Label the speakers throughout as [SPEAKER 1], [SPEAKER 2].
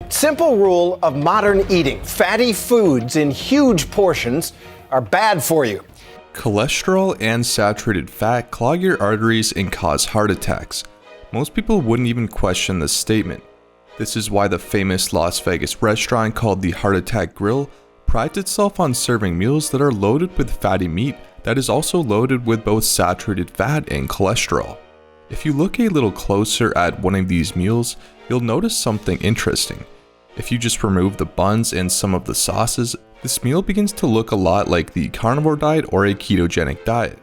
[SPEAKER 1] Simple rule of modern eating. Fatty foods in huge portions are bad for you.
[SPEAKER 2] Cholesterol and saturated fat clog your arteries and cause heart attacks. Most people wouldn't even question this statement. This is why the famous Las Vegas restaurant called the Heart Attack Grill prides itself on serving meals that are loaded with fatty meat that is also loaded with both saturated fat and cholesterol. If you look a little closer at one of these meals, you'll notice something interesting. If you just remove the buns and some of the sauces, this meal begins to look a lot like the carnivore diet or a ketogenic diet.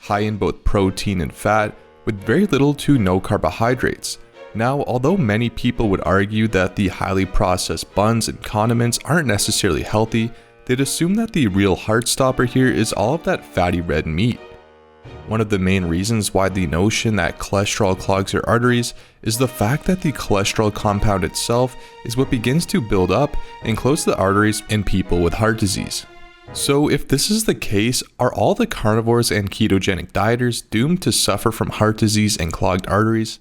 [SPEAKER 2] High in both protein and fat, with very little to no carbohydrates. Now, although many people would argue that the highly processed buns and condiments aren't necessarily healthy, they'd assume that the real heart stopper here is all of that fatty red meat. One of the main reasons why the notion that cholesterol clogs your arteries is the fact that the cholesterol compound itself is what begins to build up and close the arteries in people with heart disease. So if this is the case, are all the carnivores and ketogenic dieters doomed to suffer from heart disease and clogged arteries?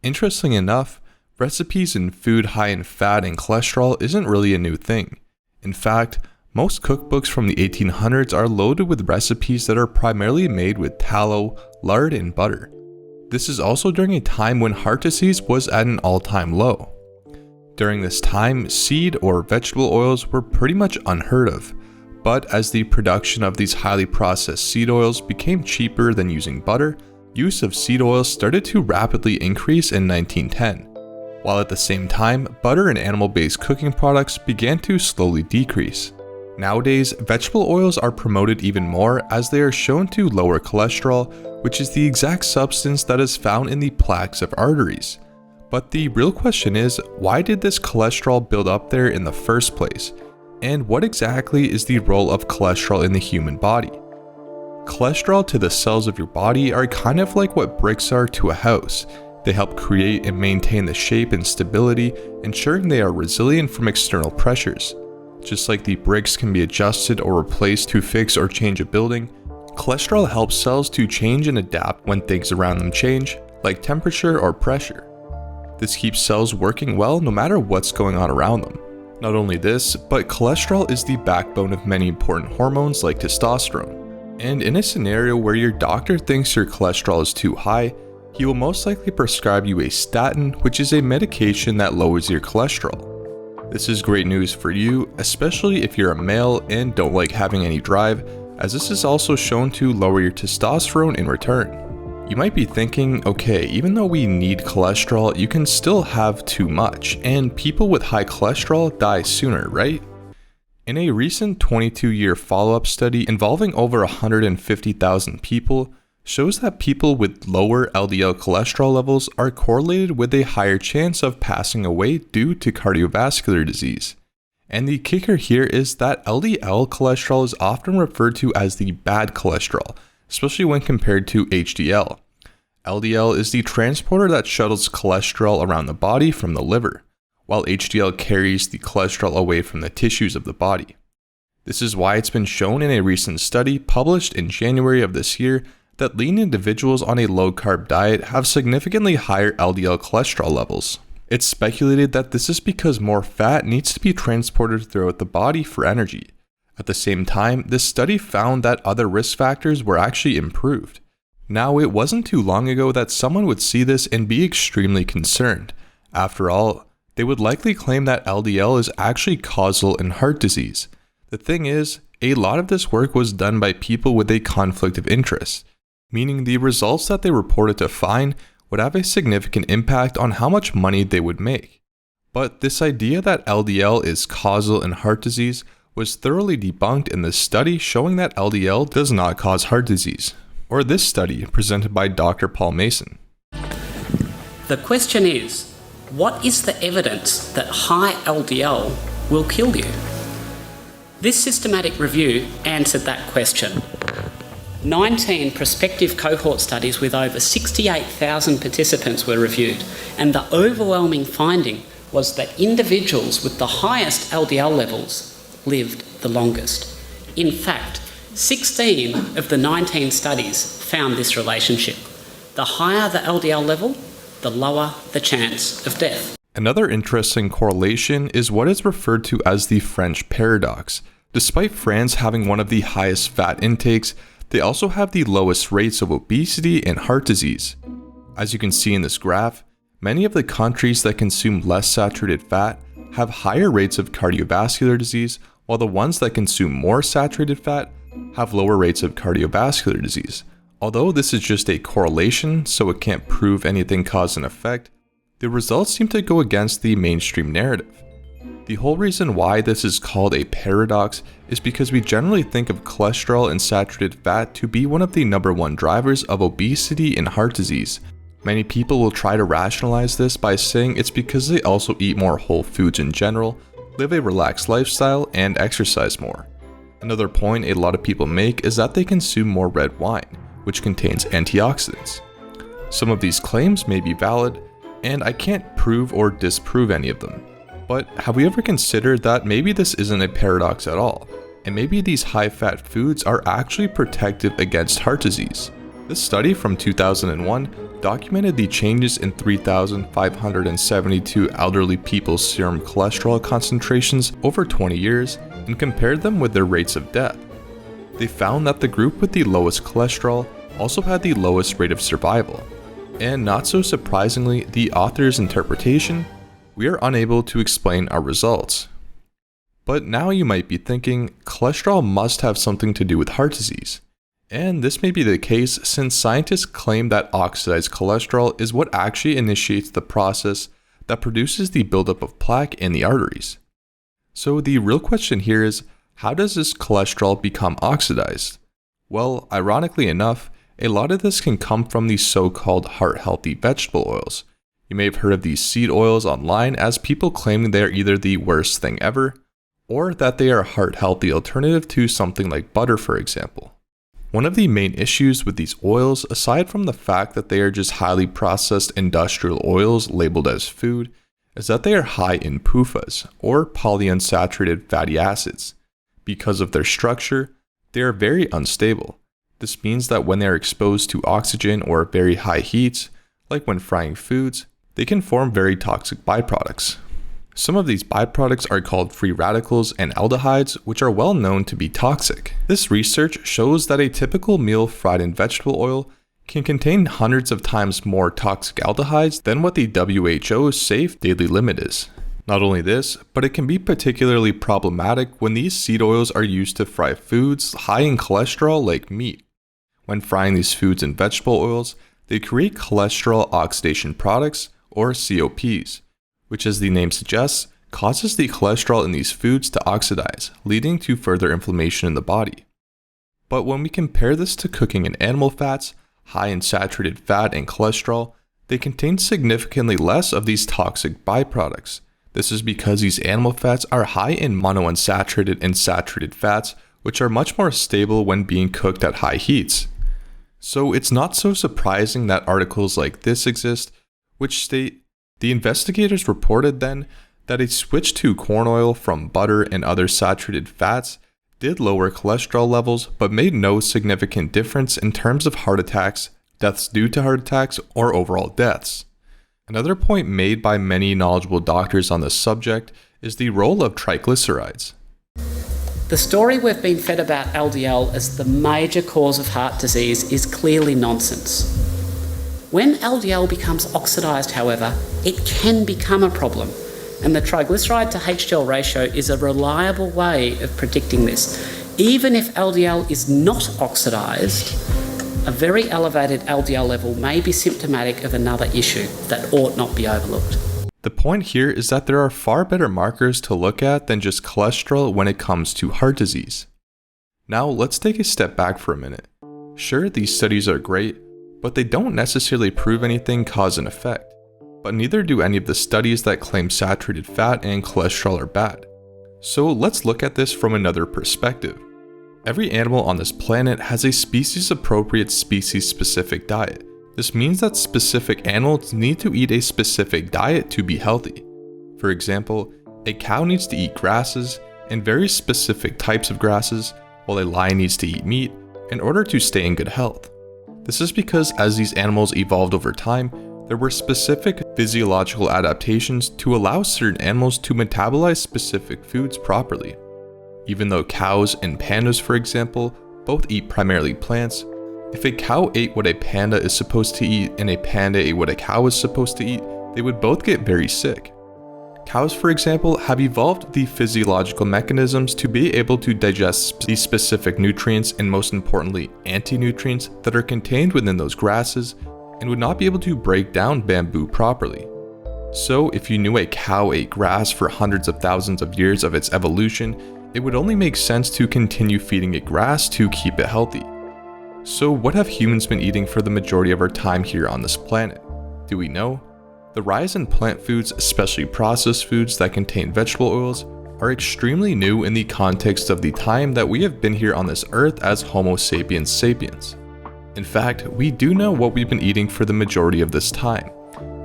[SPEAKER 2] Interestingly enough, recipes in food high in fat and cholesterol isn't really a new thing. In fact, most cookbooks from the 1800s are loaded with recipes that are primarily made with tallow, lard, and butter. This is also during a time when heart disease was at an all-time low. During this time, seed or vegetable oils were pretty much unheard of, but as the production of these highly processed seed oils became cheaper than using butter, use of seed oils started to rapidly increase in 1910, while at the same time, butter and animal-based cooking products began to slowly decrease. Nowadays, vegetable oils are promoted even more as they are shown to lower cholesterol, which is the exact substance that is found in the plaques of arteries. But the real question is, why did this cholesterol build up there in the first place? And what exactly is the role of cholesterol in the human body? Cholesterol to the cells of your body are kind of like what bricks are to a house. They help create and maintain the shape and stability, ensuring they are resilient from external pressures. Just like the bricks can be adjusted or replaced to fix or change a building, cholesterol helps cells to change and adapt when things around them change, like temperature or pressure. This keeps cells working well no matter what's going on around them. Not only this, but cholesterol is the backbone of many important hormones like testosterone. And in a scenario where your doctor thinks your cholesterol is too high, he will most likely prescribe you a statin, which is a medication that lowers your cholesterol. This is great news for you, especially if you're a male and don't like having any drive, as this is also shown to lower your testosterone in return. You might be thinking, okay, even though we need cholesterol, you can still have too much, and people with high cholesterol die sooner, right? In a recent 22-year follow-up study involving over 150,000 people, shows that people with lower LDL cholesterol levels are correlated with a higher chance of passing away due to cardiovascular disease. And the kicker here is that LDL cholesterol is often referred to as the bad cholesterol, especially when compared to HDL. LDL is the transporter that shuttles cholesterol around the body from the liver, while HDL carries the cholesterol away from the tissues of the body. This is why it's been shown in a recent study published in January of this year that lean individuals on a low-carb diet have significantly higher LDL cholesterol levels. It's speculated that this is because more fat needs to be transported throughout the body for energy. At the same time, this study found that other risk factors were actually improved. Now, it wasn't too long ago that someone would see this and be extremely concerned. After all, they would likely claim that LDL is actually causal in heart disease. The thing is, a lot of this work was done by people with a conflict of interest, meaning the results that they reported to find would have a significant impact on how much money they would make. But this idea that LDL is causal in heart disease was thoroughly debunked in this study showing that LDL does not cause heart disease, or this study presented by Dr. Paul Mason.
[SPEAKER 3] The question is, what is the evidence that high LDL will kill you? This systematic review answered that question. 19 prospective cohort studies with over 68,000 participants were reviewed, and the overwhelming finding was that individuals with the highest LDL levels lived the longest. In fact, 16 of the 19 studies found this relationship. The higher the LDL level, the lower the chance of death.
[SPEAKER 2] Another interesting correlation is what is referred to as the French paradox. Despite France having one of the highest fat intakes, they also have the lowest rates of obesity and heart disease. As you can see in this graph, many of the countries that consume less saturated fat have higher rates of cardiovascular disease, while the ones that consume more saturated fat have lower rates of cardiovascular disease. Although this is just a correlation, so it can't prove anything cause and effect, the results seem to go against the mainstream narrative. The whole reason why this is called a paradox is because we generally think of cholesterol and saturated fat to be one of the #1 drivers of obesity and heart disease. Many people will try to rationalize this by saying it's because they also eat more whole foods in general, live a relaxed lifestyle, and exercise more. Another point a lot of people make is that they consume more red wine, which contains antioxidants. Some of these claims may be valid, and I can't prove or disprove any of them. But have we ever considered that maybe this isn't a paradox at all, and maybe these high-fat foods are actually protective against heart disease? This study from 2001 documented the changes in 3,572 elderly people's serum cholesterol concentrations over 20 years and compared them with their rates of death. They found that the group with the lowest cholesterol also had the lowest rate of survival. And not so surprisingly, the author's interpretation, we are unable to explain our results. But now you might be thinking, cholesterol must have something to do with heart disease. And this may be the case since scientists claim that oxidized cholesterol is what actually initiates the process that produces the buildup of plaque in the arteries. So the real question here is, how does this cholesterol become oxidized? Well, ironically enough, a lot of this can come from the so-called heart-healthy vegetable oils. You may have heard of these seed oils online as people claiming they are either the worst thing ever, or that they are a heart-healthy alternative to something like butter, for example. One of the main issues with these oils, aside from the fact that they are just highly processed industrial oils labeled as food, is that they are high in PUFAs, or polyunsaturated fatty acids. Because of their structure, they are very unstable. This means that when they are exposed to oxygen or very high heats, like when frying foods, they can form very toxic byproducts. Some of these byproducts are called free radicals and aldehydes, which are well known to be toxic. This research shows that a typical meal fried in vegetable oil can contain hundreds of times more toxic aldehydes than what the WHO's safe daily limit is. Not only this, but it can be particularly problematic when these seed oils are used to fry foods high in cholesterol like meat. When frying these foods in vegetable oils, they create cholesterol oxidation products, or COPs, which as the name suggests, causes the cholesterol in these foods to oxidize, leading to further inflammation in the body. But when we compare this to cooking in animal fats, high in saturated fat and cholesterol, they contain significantly less of these toxic byproducts. This is because these animal fats are high in monounsaturated and saturated fats, which are much more stable when being cooked at high heats. So it's not so surprising that articles like this exist, which state, the investigators reported then that a switch to corn oil from butter and other saturated fats did lower cholesterol levels, but made no significant difference in terms of heart attacks, deaths due to heart attacks, or overall deaths. Another point made by many knowledgeable doctors on this subject is the role of triglycerides.
[SPEAKER 3] The story we've been fed about LDL as the major cause of heart disease is clearly nonsense. When LDL becomes oxidised, however, it can become a problem, and the triglyceride to HDL ratio is a reliable way of predicting this. Even if LDL is not oxidised, a very elevated LDL level may be symptomatic of another issue that ought not be overlooked.
[SPEAKER 2] The point here is that there are far better markers to look at than just cholesterol when it comes to heart disease. Now let's take a step back for a minute. Sure, these studies are great, but they don't necessarily prove anything cause and effect. But neither do any of the studies that claim saturated fat and cholesterol are bad. So let's look at this from another perspective. Every animal on this planet has a species-appropriate species-specific diet. This means that specific animals need to eat a specific diet to be healthy. For example, a cow needs to eat grasses and very specific types of grasses, while a lion needs to eat meat in order to stay in good health. This is because as these animals evolved over time, there were specific physiological adaptations to allow certain animals to metabolize specific foods properly. Even though cows and pandas, for example, both eat primarily plants, if a cow ate what a panda is supposed to eat and a panda ate what a cow is supposed to eat, they would both get very sick. Cows, for example, have evolved the physiological mechanisms to be able to digest these specific nutrients and, most importantly, anti-nutrients that are contained within those grasses, and would not be able to break down bamboo properly. So if you knew a cow ate grass for hundreds of thousands of years of its evolution, it would only make sense to continue feeding it grass to keep it healthy. So what have humans been eating for the majority of our time here on this planet? Do we know? The rise in plant foods, especially processed foods that contain vegetable oils, are extremely new in the context of the time that we have been here on this earth as Homo sapiens sapiens. In fact, we do know what we've been eating for the majority of this time.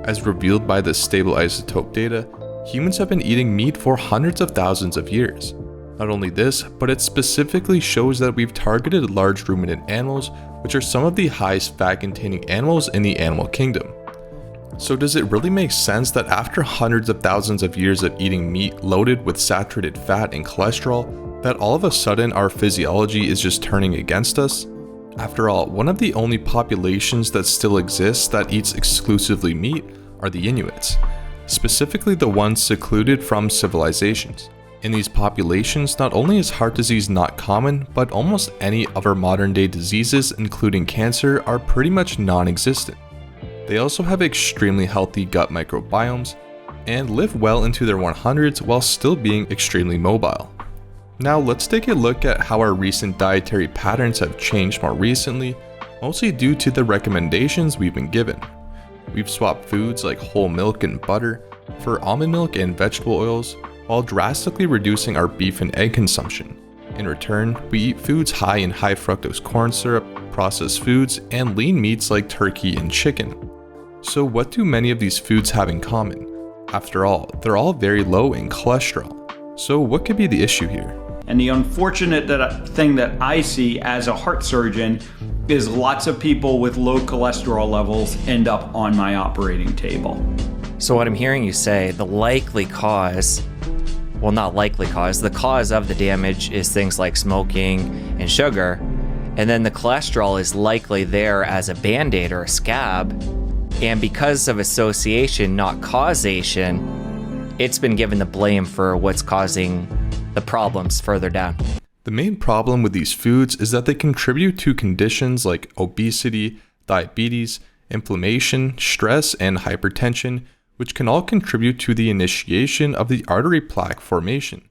[SPEAKER 2] As revealed by the stable isotope data, humans have been eating meat for hundreds of thousands of years. Not only this, but it specifically shows that we've targeted large ruminant animals, which are some of the highest fat-containing animals in the animal kingdom. So does it really make sense that after hundreds of thousands of years of eating meat loaded with saturated fat and cholesterol, that all of a sudden our physiology is just turning against us? After all, one of the only populations that still exists that eats exclusively meat are the Inuits, specifically the ones secluded from civilizations. In these populations, not only is heart disease not common, but almost any of our modern day diseases, including cancer, are pretty much non-existent. They also have extremely healthy gut microbiomes and live well into their 100s while still being extremely mobile. Now let's take a look at how our recent dietary patterns have changed more recently, mostly due to the recommendations we've been given. We've swapped foods like whole milk and butter for almond milk and vegetable oils, while drastically reducing our beef and egg consumption. In return, we eat foods high in high fructose corn syrup, processed foods, and lean meats like turkey and chicken. So what do many of these foods have in common? After all, they're all very low in cholesterol. So what could be the issue here?
[SPEAKER 4] And the unfortunate thing that I see as a heart surgeon is lots of people with low cholesterol levels end up on my operating table.
[SPEAKER 5] So what I'm hearing you say, the cause of the damage is things like smoking and sugar, and then the cholesterol is likely there as a band-aid or a scab, and because of association, not causation, it's been given the blame for what's causing the problems further down.
[SPEAKER 2] The main problem with these foods is that they contribute to conditions like obesity, diabetes, inflammation, stress, and hypertension, which can all contribute to the initiation of the artery plaque formation.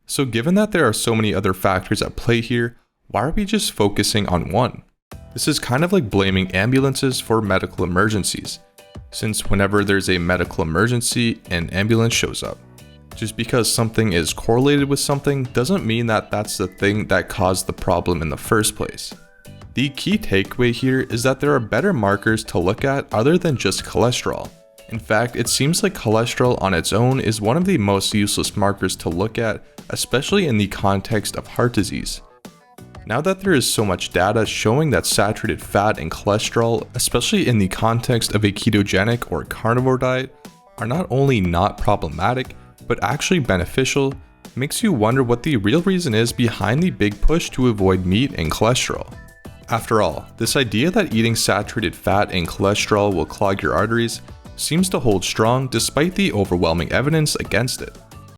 [SPEAKER 2] So given that there are so many other factors at play here, why are we just focusing on one? This is kind of like blaming ambulances for medical emergencies, since whenever there's a medical emergency, an ambulance shows up. Just because something is correlated with something doesn't mean that that's the thing that caused the problem in the first place. The key takeaway here is that there are better markers to look at other than just cholesterol. In fact, it seems like cholesterol on its own is one of the most useless markers to look at, especially in the context of heart disease. Now that there is so much data showing that saturated fat and cholesterol, especially in the context of a ketogenic or carnivore diet, are not only not problematic, but actually beneficial, makes you wonder what the real reason is behind the big push to avoid meat and cholesterol. After all, this idea that eating saturated fat and cholesterol will clog your arteries seems to hold strong despite the overwhelming evidence against it.